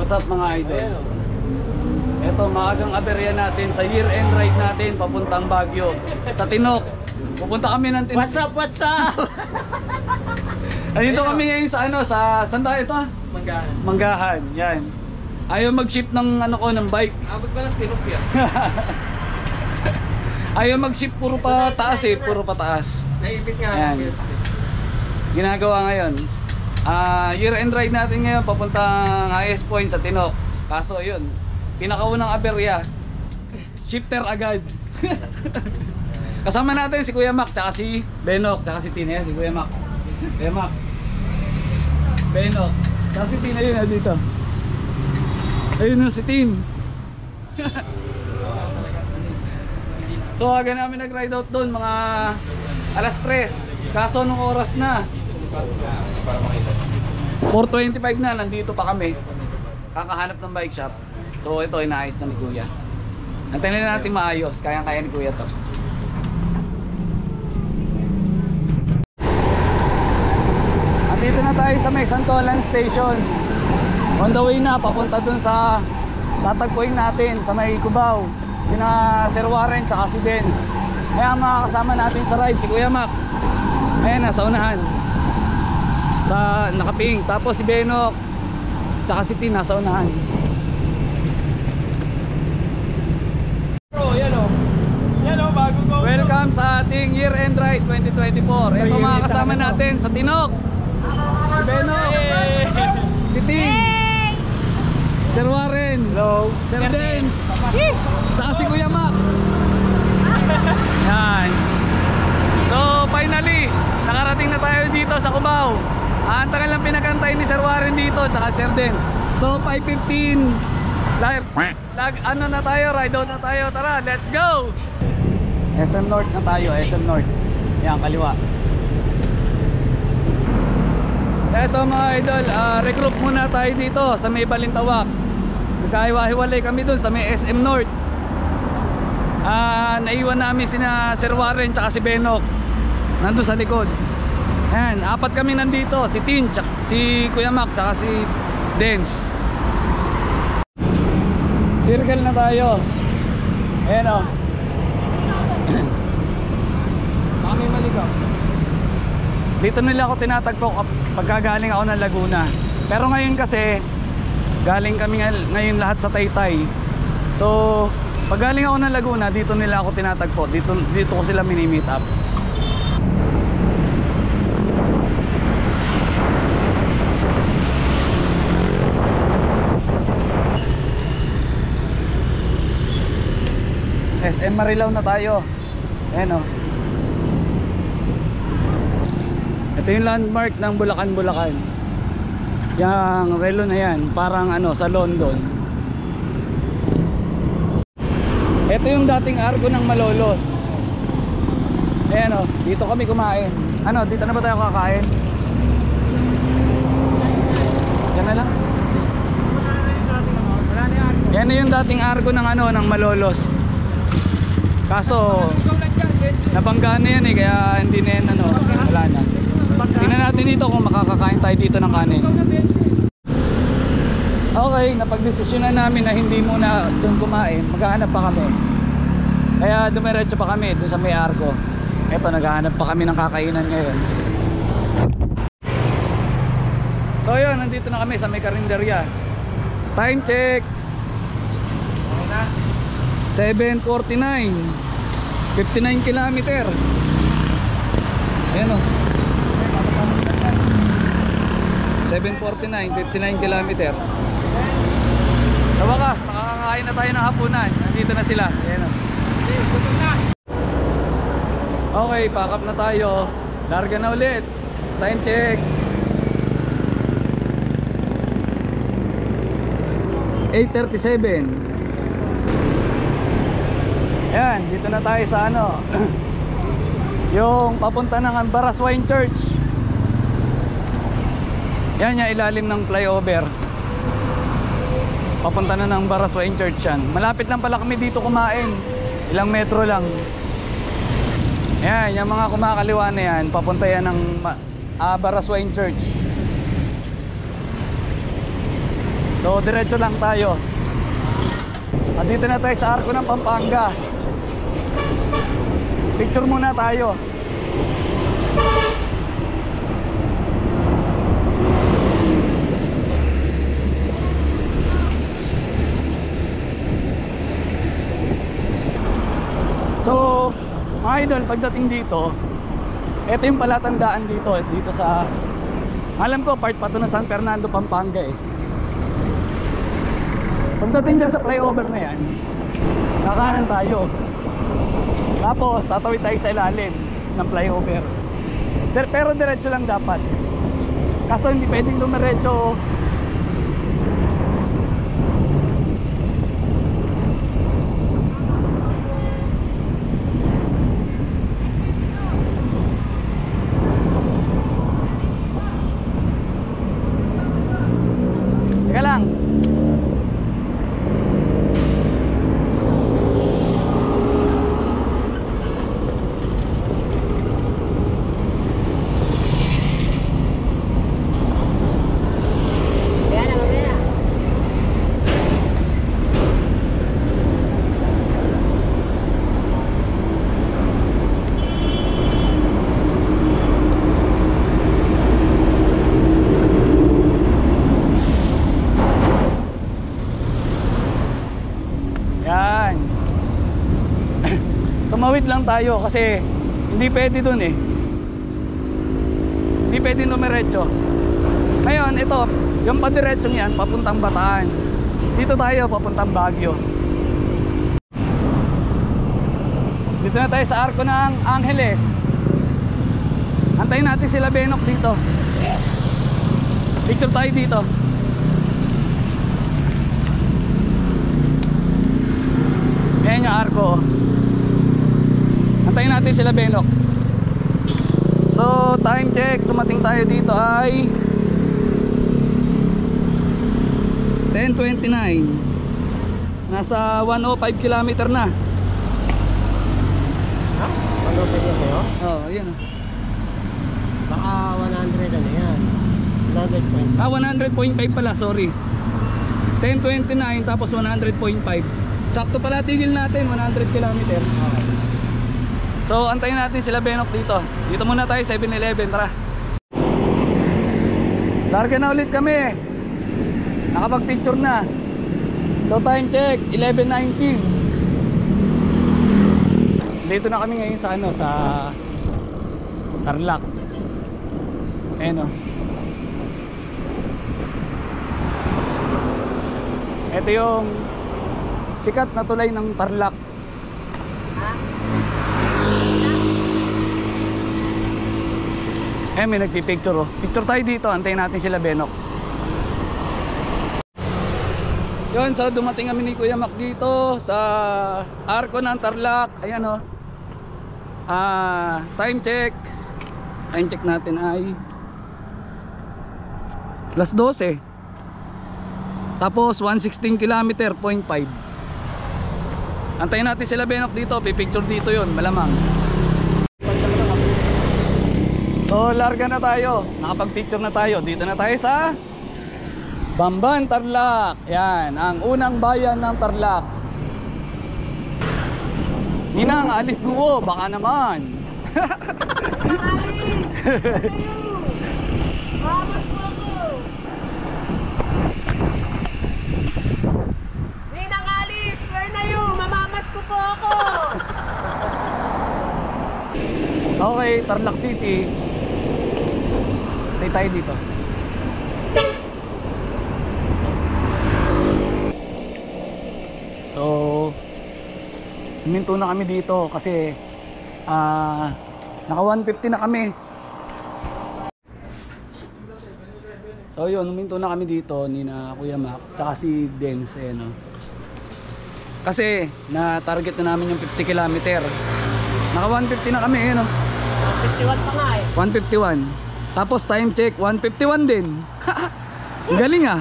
What's up mga idol? Ito, maagang aberya natin sa year-end ride natin papuntang Baguio sa Tinok. Pupunta kami ng Tinok. What's up? What's up? Andito kami ngayon sa ano, sa saan tayo ito? Manggahan. Manggahan, yan. Ayaw mag-ship ng ano ko, ng bike. Abot ba ng Tinok yan? Ayaw mag-ship, puro pa taas eh, puro pa taas. Naipit nga. Ayan. Ginagawa ngayon. Year-end ride natin ngayon papuntang IS Point sa Tinok. Kaso yun, pinakaunang aberya, shifter agad. Kasama natin si Kuya Mac, tsaka si Benok, tsaka si Tina. Si Kuya Mac, Kuya Mac, Benok, tsaka si Tina yun dito. Ayun na si Tin. So aga namin nag-ride out doon mga alas 3. Kaso nung oras na 4:25 na, nandito pa kami. Kakahanap ng bike shop. So ito, inaayos na ni Kuya. Antayin na natin maayos. Kayang-kaya ni Kuya to. Andito na tayo sa may Santolan Station. On the way na, papunta dun sa tatagpuin natin sa may Cubao. Sina Sir Warren tsaka si Dens. Kaya makakasama natin sa ride si Kuya Mac. Ayan na, sa unahan. Sa nakaping. Tapos si Benok tsaka si Tin nasa unahan. Bro, yan o. Yan o, bago ko. Welcome sa ating year-end ride 2024. Ito mga kasama natin sa Tinok. Si Benok, si Tin, Sir Warren, hello, Sir Dens, tsaka si Kuya Mac. Yan. So finally, nakarating na tayo dito sa Cubao. Ang tagal lang pinagantay ni Sir Warren dito tsaka Sir Dens. So 5:15 ano na tayo, ride out na tayo. Tara, let's go! SM North na tayo, SM North. Yan, kaliwa. So mga idol, regroup muna tayo dito sa may Balintawak. Nagkahiwa-hiwalay kami dun sa may SM North. Naiwan namin sina Sir Warren tsaka si Benok nandun sa likod. Ayan, 4 kami nandito. Si Tin, si Kuya Mac, tsaka si Dens. Circle na tayo. Ayan o. Baka may maligaw. Dito nila ako tinatagpo pagka galing ako ng Laguna. Pero ngayon kasi galing kami ngayon lahat sa Taytay. So pag galing ako ng Laguna, dito nila ako tinatagpo. Dito ko sila mini-meet up. SM Marilao na tayo. Ayan o. Ito yung landmark ng Bulacan. Yang relo na yan, parang ano, sa London. Ito yung dating Argo ng Malolos. Ayan o, dito kami kumain. Ano, dito na ba tayo kakain? Diyan na lang. Yan na yung dating Argo ng ano, ng Malolos. Kaso nabanggaan na yan eh, kaya hindi na yan ano, wala na. Tingnan natin dito kung makakakain tayo dito ng kanin. Okay, napagdesisyonan namin na hindi muna doon kumain, maghahanap pa kami. Kaya dumiretso pa kami doon sa may Arco. Eto, naghahanap pa kami ng kakainan ngayon. So yun, nandito na kami sa may karinderya. Time check 7:49. 59 kilometer. Ayan o. 749, 59 kilometer. Sa wakas, nakakakain na tayo ng hapunan. Nandito na sila. Ayan o. Okay, pack up na tayo. Larga na ulit. Time check. 8:37. Ayan, dito na tayo sa ano yung papunta ng Ambaras Wine Church. Yan yung ilalim ng flyover. Papunta na ng Ambaras Wine Church yan. Malapit lang pala kami dito kumain. Ilang metro lang. Yan, yung mga kumakaliwa na yan, papunta yan ng Ambaras Wine Church. So diretso lang tayo. At dito na tayo sa Arco ng Pampanga. Picture muna tayo. So mga idol, pagdating dito, ito yung palatandaan dito sa, alam ko part pa to ng San Fernando, Pampanga eh. Pagdating dyan sa flyover na yan, kakanan tayo. Tapos tatawid tayo sa ilalim ng flyover. Pero diretso lang dapat. Kaso hindi pwedeng dumiretso. Teka lang. Yan. Tumawid lang tayo kasi hindi pwede dun eh. Hindi pwede dumiretso. Ngayon ito, yung padiretsong yan papuntang Bataan. Dito tayo papuntang Baguio. Dito na tayo sa Arco ng Angeles. Antayin natin sila Benok dito. Picture tayo dito. Ayan yung Arco. Antayin natin sila Benok. So time check, dumating tayo dito ay 10:29. Nasa 105 kilometer na. Ha? 105 na sa'yo? Oo, ayan o. Baka 100 ano yan. 100.5. 100.5 pala, sorry. 10:29 tapos 100.5. Sakto pala tigil natin, 100 kilometer. Okay. So antayin natin sila Benok dito. Dito muna tayo 7-Eleven, tara. Larga na ulit kami. Nakapag-picture na. So time check, 11:19. Dito na kami ngayon sa ano, sa Tarlac. Ayan o. Ito yung sikat na tulay ng Tarlac. Eh, may nagpipicture oh. Picture tayo dito, antayin natin sila Benok. Yun, so dumating kami ni Kuya Mac dito sa Arco ng Tarlac. Ayan oh. Time check. Time check natin ay 12:00. Tapos 116 kilometer, 0.5. Antayin natin sila Benok dito, pipicture dito yun, malamang. So larga na tayo, nakapag-picture na tayo. Dito na tayo sa Bamban, Tarlac. Yan, ang unang bayan ng Tarlac. Ninang, alis guo, baka naman. Ninang alis, where na you? Mamamas ko po ako. Okay, Tarlac City. Stay tayo dito. So, huminto na kami dito kasi naka 150 na kami. So yun, huminto na kami dito ni na Kuya Mac tsaka si Dens no. Kasi na target na namin yung 50 km. Naka 150 na kami no. 51 pa nga eh. 151. Tapos time check 151 din. Ang galing ah.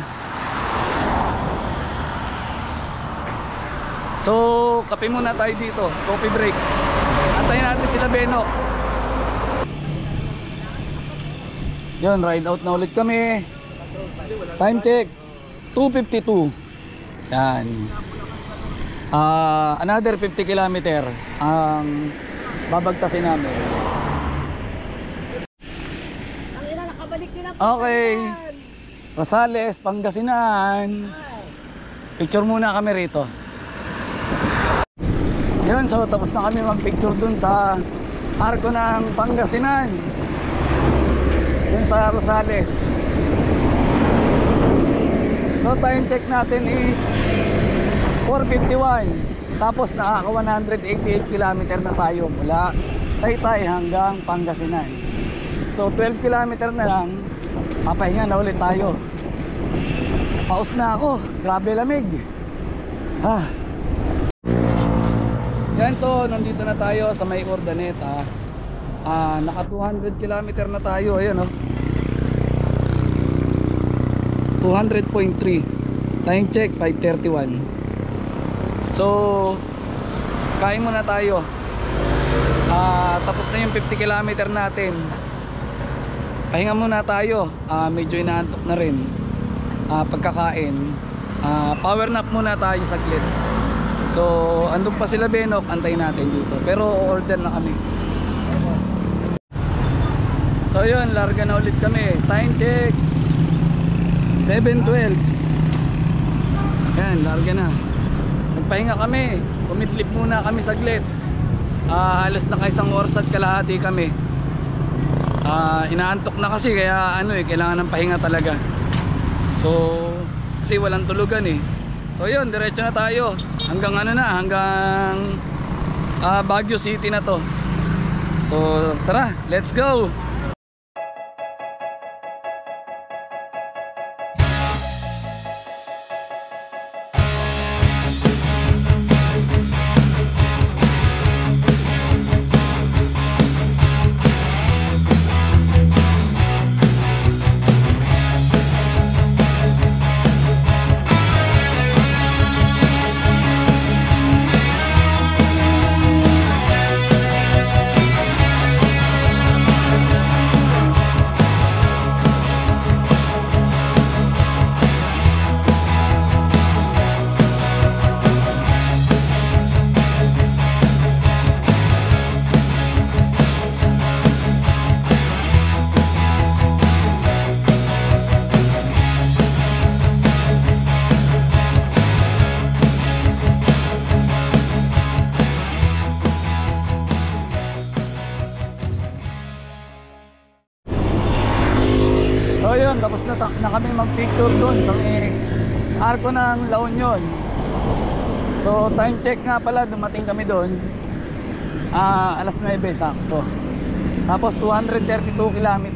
So, kape muna tayo dito. Coffee break. Antayin natin sila Benok. Yun, ride out na ulit kami. Time check 2:52. Yan. Another 50 km ang babagtasin namin. Ang ina, nakabalik din ang Okay. Rosales, Pangasinan. Picture muna kami rito. Yun, so tapos na kami mag-picture dun sa arko ng Pangasinan. Dun sa Rosales. So time check natin is 4:51. Tapos nakaka 188 km na tayo mula Taytay hanggang Pangasinan. So 12 km na lang, papahinga na ulit tayo. Paus na ako, grabe lamig. Yan, so nandito na tayo sa may Urdaneta. Naka 200 km na tayo, ayan oh. 200.3. Time check 5:31. So kain muna tayo. Tapos na yung 50 km natin. Pahinga muna tayo. Medyo inaantok na rin. Pagkakain, power nap muna tayo saglit. So andun pa sila Benok, antayin natin dito. Pero order na kami. So yun, larga na ulit kami. Time check 7:12. Yan, larga na. Nagpahinga kami. Kumidlip muna kami saglit. Halos na isang oras at kalahati kami. Inaantok na kasi kaya kailangan ng pahinga talaga. So kasi walang tulugan eh. So yun, diretso na tayo. Hanggang hanggang Baguio City na to. So tara, let's go. So yun, tapos na kami mag-picture doon sa may arko ng La Union. So time check nga pala, dumating kami doon alas 9 sakto. Tapos 232 km.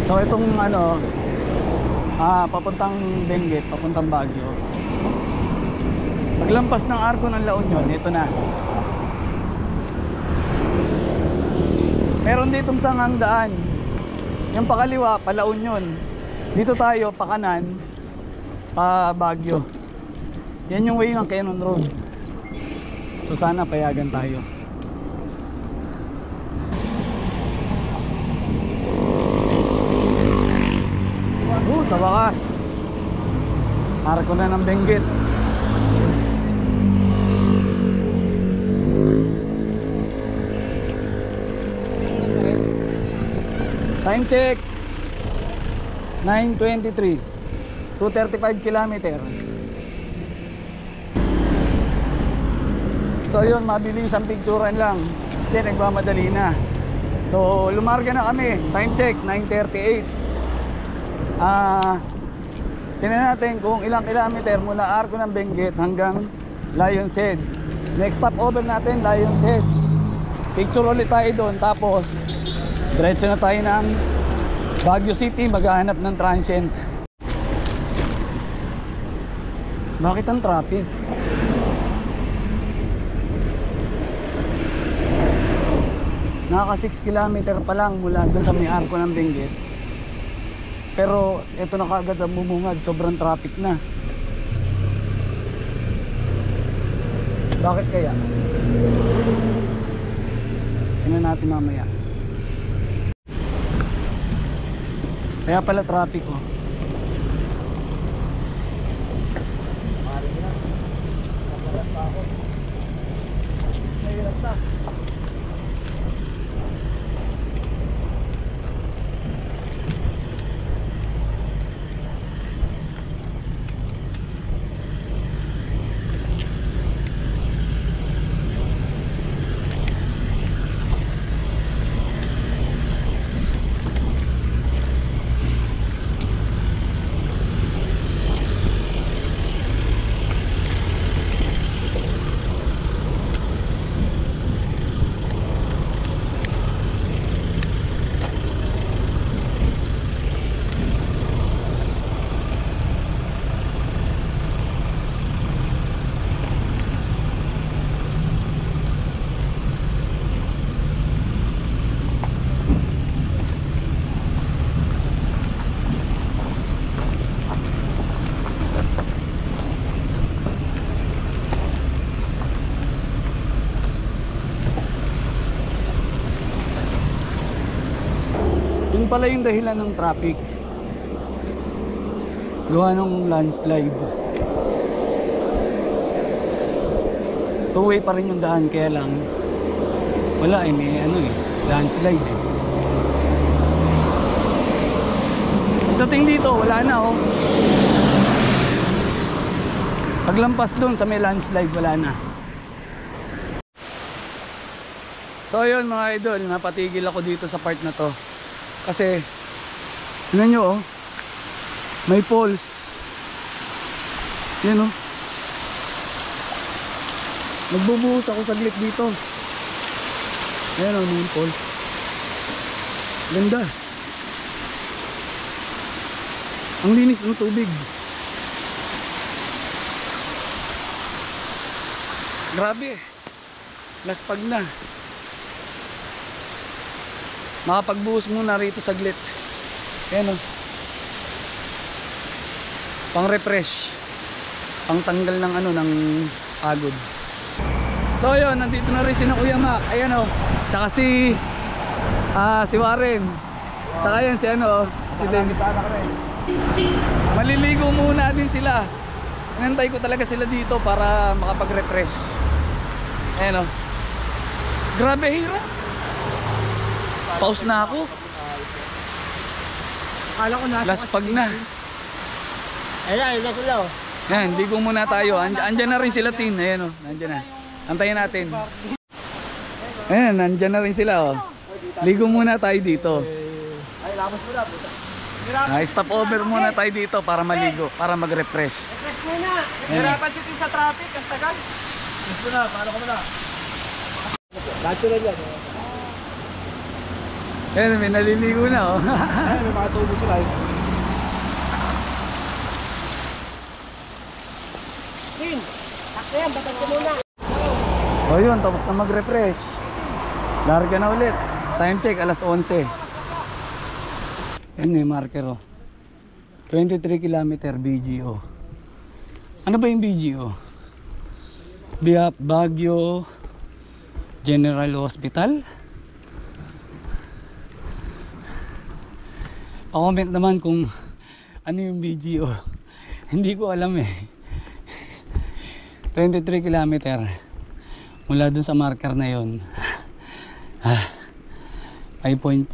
So itong papuntang Benguet, papuntang Baguio. Paglampas ng arko ng La Union, ito na. Meron ditong sangang daan. Yung pakaliwa, pa La Union. Dito tayo, pa kanan, pa Baguio. Yan yung way ng Cannon Road. So sana payagan tayo. Sa wakas, arko na ng Benguet. Time check 9:23. 235 km. So yun, mabilis ang picturean lang. kasi nagmamadali na. So lumarga na kami. Time check 9:38. Tingnan natin kung ilang kilometer mula Arco ng Benguet hanggang Lion's Head. Next stop over natin Lion's Head. Picture ulit tayo doon, tapos diretso na tayo ng Baguio City, maghahanap ng transient. Bakit ang traffic? Naka 6 kilometer pa lang mula doon sa may Arco ng Benguet. Pero ito na kaagad ang bumungad, sobrang traffic na. Bakit kaya? Tingnan natin mamaya. Kaya pala traffic oh. Yun pala yung dahilan ng traffic. Gawa ng landslide. Two-way pa rin yung daan, kaya lang wala eh, may landslide eh. Pagdating dito, wala na oh. Paglampas doon sa may landslide, wala na. So yun mga idol, napatigil ako dito sa part na to. Kasi tingnan nyo oh, may poles. Yan oh, nagbubuhos ako saglit dito. Ayan oh, may poles. Ganda. Ang linis ng tubig. Grabe, laspag na. Makapagbuhos muna rito saglit. Ayan o, pang refresh, pang tanggal ng ng pagod. So yun, nandito na rin si Kuya Mac. Ayan o, tsaka si Warren. Tsaka yan si si Dennis. Maliligo muna din sila. Inantay ko talaga sila dito para makapag-refresh. Ayan o, grabe hirap. Pause na ako. Akala ko nasa Laspag na. Ayan sila oh. Yan, ligo muna tayo. Andyan na rin sila, Tin. Ayan o, andyan na. Antayin natin. Ayan, andyan na rin sila oh. Ligo muna tayo dito. Ay, labas mo na. Stop over muna tayo dito para maligo, para mag-refresh. Refresh muna. Hirapan si Tin sa traffic, ang tagal. Gusto na, paano ka muna? Natural yan. Ayan, may naliligo na oh. Ay, may mga tubo sila. Tin, takto yan, batag ko muna. O yun, tapos na mag-refresh. Larga na ulit. Time check, alas 11. Ayan may marker oh. 23 km BGO. Ano ba yung BGO? Baguio General Hospital? Pa-comment naman kung ano yung BGO. Hindi ko alam eh. 23 km mula dun sa marker na yon. 5.5%.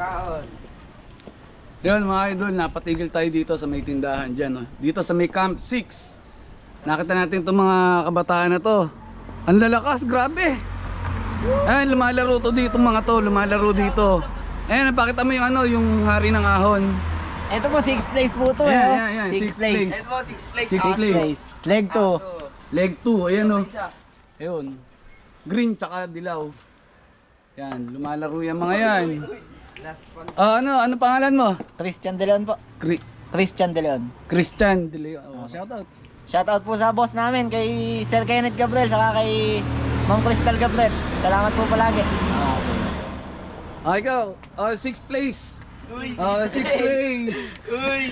baon. Yun mga idol, napatigil tayo dito sa may tindahan dyan. Oh. Dito sa may Camp 6. Nakita natin itong mga kabataan na to. Ang lalakas, grabe. Ayan, lumalaro to dito mga to, lumalaro dito. Ayan, napakita mo yung ano, yung hari ng ahon. Ito po, 6 place po to. Ayan, 6 Six place. Ito, 6 place. 6 place. Leg 2. Leg 2, ayan o. Ayun. Green tsaka dilaw. Yan, lumalaro yan mga yan. Ano pangalan mo? Christian De Leon po. Christian De Leon. Christian De Leon. Oh, shout out. Shoutout po sa boss namin, kay Sir Kenneth Gabriel, saka kay Ma'am Crystal Gabriel. Salamat po palagi. Ikaw, 6th place. 6th place.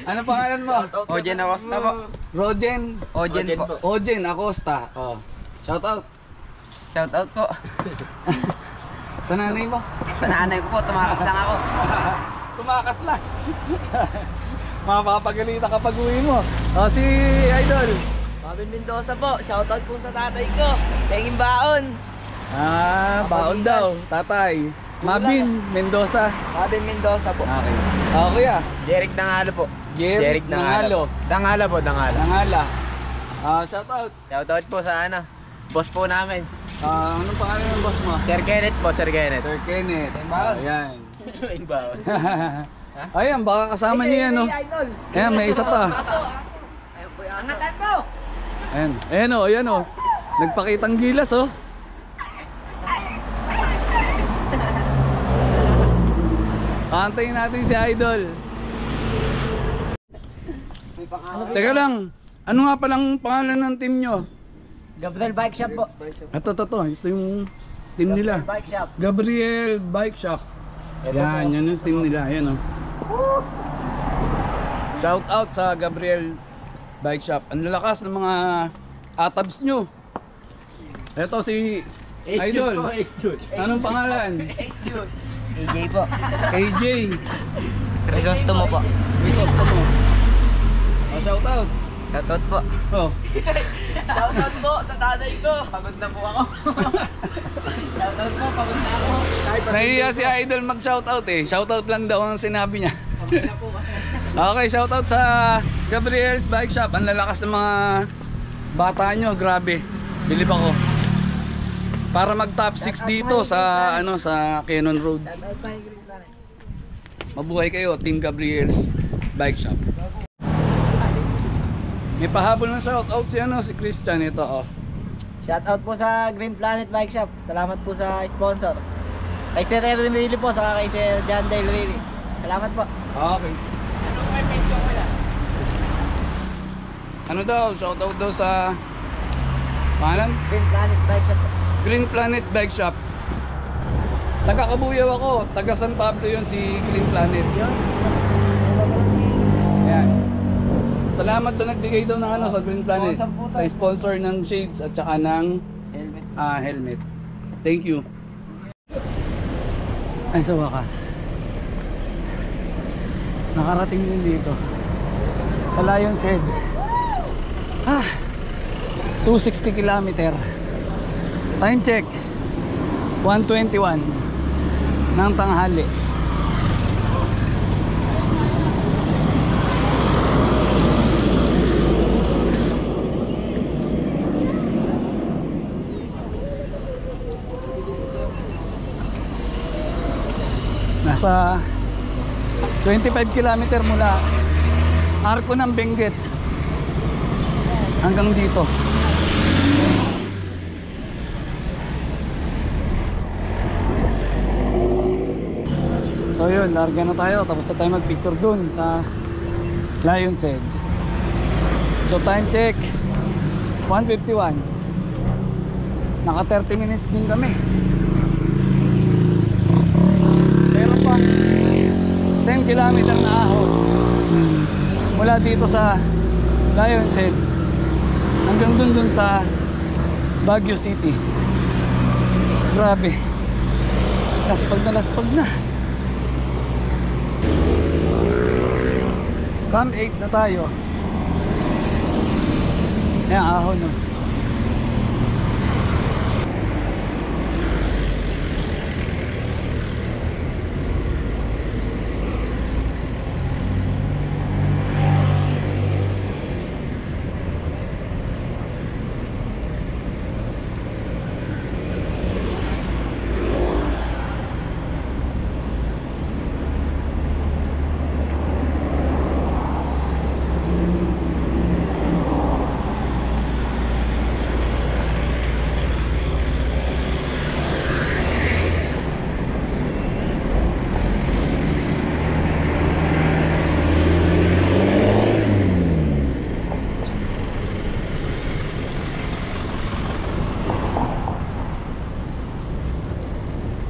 Ano pangalan mo? Ojen Acosta po. Rogen. Ojen po. Ojen Acosta. Shout out. Shout out po. Sa nanay mo. Sa nanay ko po, tumakas lang ako. Tumakas lang. Mapapagalitan kapag uwi mo. Si Idol. Mabin Mendoza po. Shout out po sa tatay ko. Tenging baon. Baon daw, tatay. Mabin Mendoza. Mabin Mendoza po. Okay. Kuya. Jeric Dangalo po. Jeric Nangalo. Dangala po, Dangala. Nangala. Shout out. Shoutout po sa boss po namin. Anong pangalan ng boss mo? Sir Kenneth po, Sir Kenneth. Sir Kenneth. Ayan. Tenging baon. Ayan, baka kasama niyo yan, no? Ayan, may isa pa. Angatan po. Ayan o. Nagpakitang gilas, oh. Antayin natin si Idol. Teka lang, ano nga palang pangalan ng team nyo? Gabriel Bike Shop po. Ito yung team nila. Bike Shop. Gabriel Bike Shop. Yan yung team nila. Ayan, oh. Shout out sa Gabriel Bike Shop. Ang lalakas ng mga atabs nyo. Ito si Idol. Anong pangalan? AJ po. AJ. Crisostomo po. Crisostomo. Shout out. Shout out po. Shout out po sa tatay ko. Pagod na po ako. Shout out po, pagod na ako. Nahiya si Idol mag-shout out eh. Shout out lang daw ang sinabi niya. Okay, shout out sa Gabriel's Bike Shop. Ang lalakas ng mga bata nyo, grabe. Bilib ako. Para mag top 6 dito sa sa Cannon Road. Mabuhay kayo, Team Gabriel's Bike Shop. May pahabol na shout out si Christian ito, oh. Shoutout po sa Green Planet Bike Shop. Salamat po sa sponsor. Kay Sir Erwin Willy po, saka kay Sir John Dale Willy. Salamat po. Okay. Ano daw? Shout out daw sa pangalan? Green Planet Bike Shop. Green Planet Bike Shop. Taga Kabuyaw ako. Taga San Pablo yun si Green Planet. Ayan. Salamat sa nagbigay daw ng sa Green Planet. Sa sponsor ng shades at saka ng helmet. Thank you. Ay, sa wakas. Nakarating din dito. Sa Lion's Head. 260 kilometer. Time check 1:21 ng tanghali. Nasa 25 kilometer mula Arco ng Benguet hanggang dito. So yun, larga na tayo. Tapos na tayo mag-picture dun sa Lion's Head. So time check 1:51. Naka 30 minutes din kami. Pero pang 10 kilometer na ahon mula dito sa Lion's Head hanggang dun sa Baguio City. Grabe. Laspag na. Camp 8 na tayo. Ayan, ahon, no.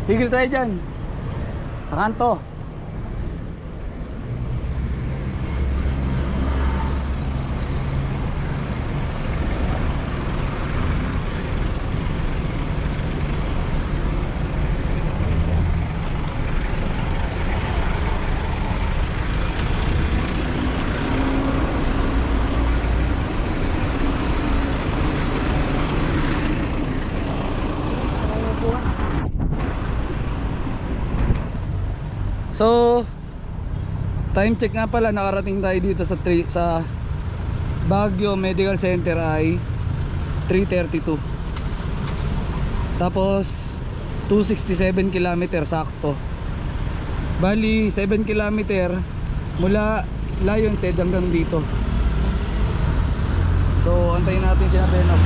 Higil tayo dyan. Sa kanto. So, time check nga pala, nakarating tayo dito sa Baguio Medical Center ay 3:32. Tapos 267 km sakto. Bali 7 km mula Lionshead hanggang dito. So, antayin natin si Benok.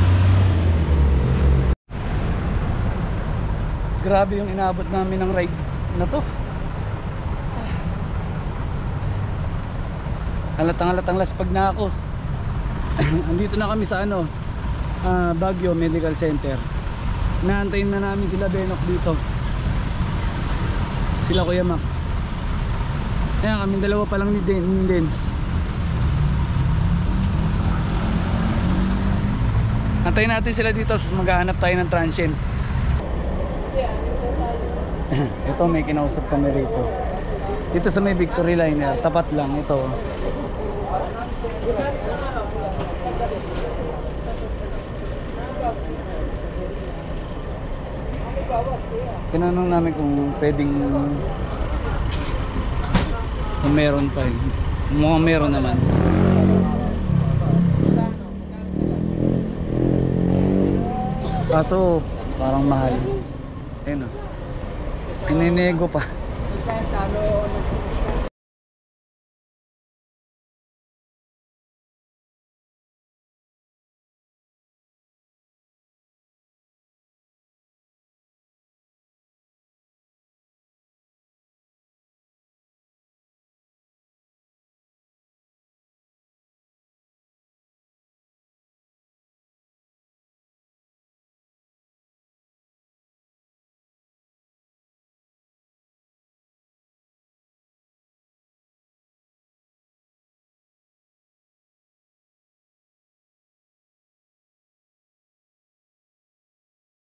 Grabe yung inabot namin ng ride na to. Halatang laspag na ako. Andito na kami sa Baguio Medical Center. Naantayin na namin sila Benok dito. Sila Kuya Mac. Ayan, kami dalawa pa lang ni Dens. Antayin natin sila dito, maghahanap tayo ng transient. Ito, may kinausap kami rito. Dito sa may Victory Liner, tapat lang ito. Tinanong namin kung pwedeng kung meron pa eh. Mukhang meron naman. Kaso parang mahal. Ayun o. Pininego pa.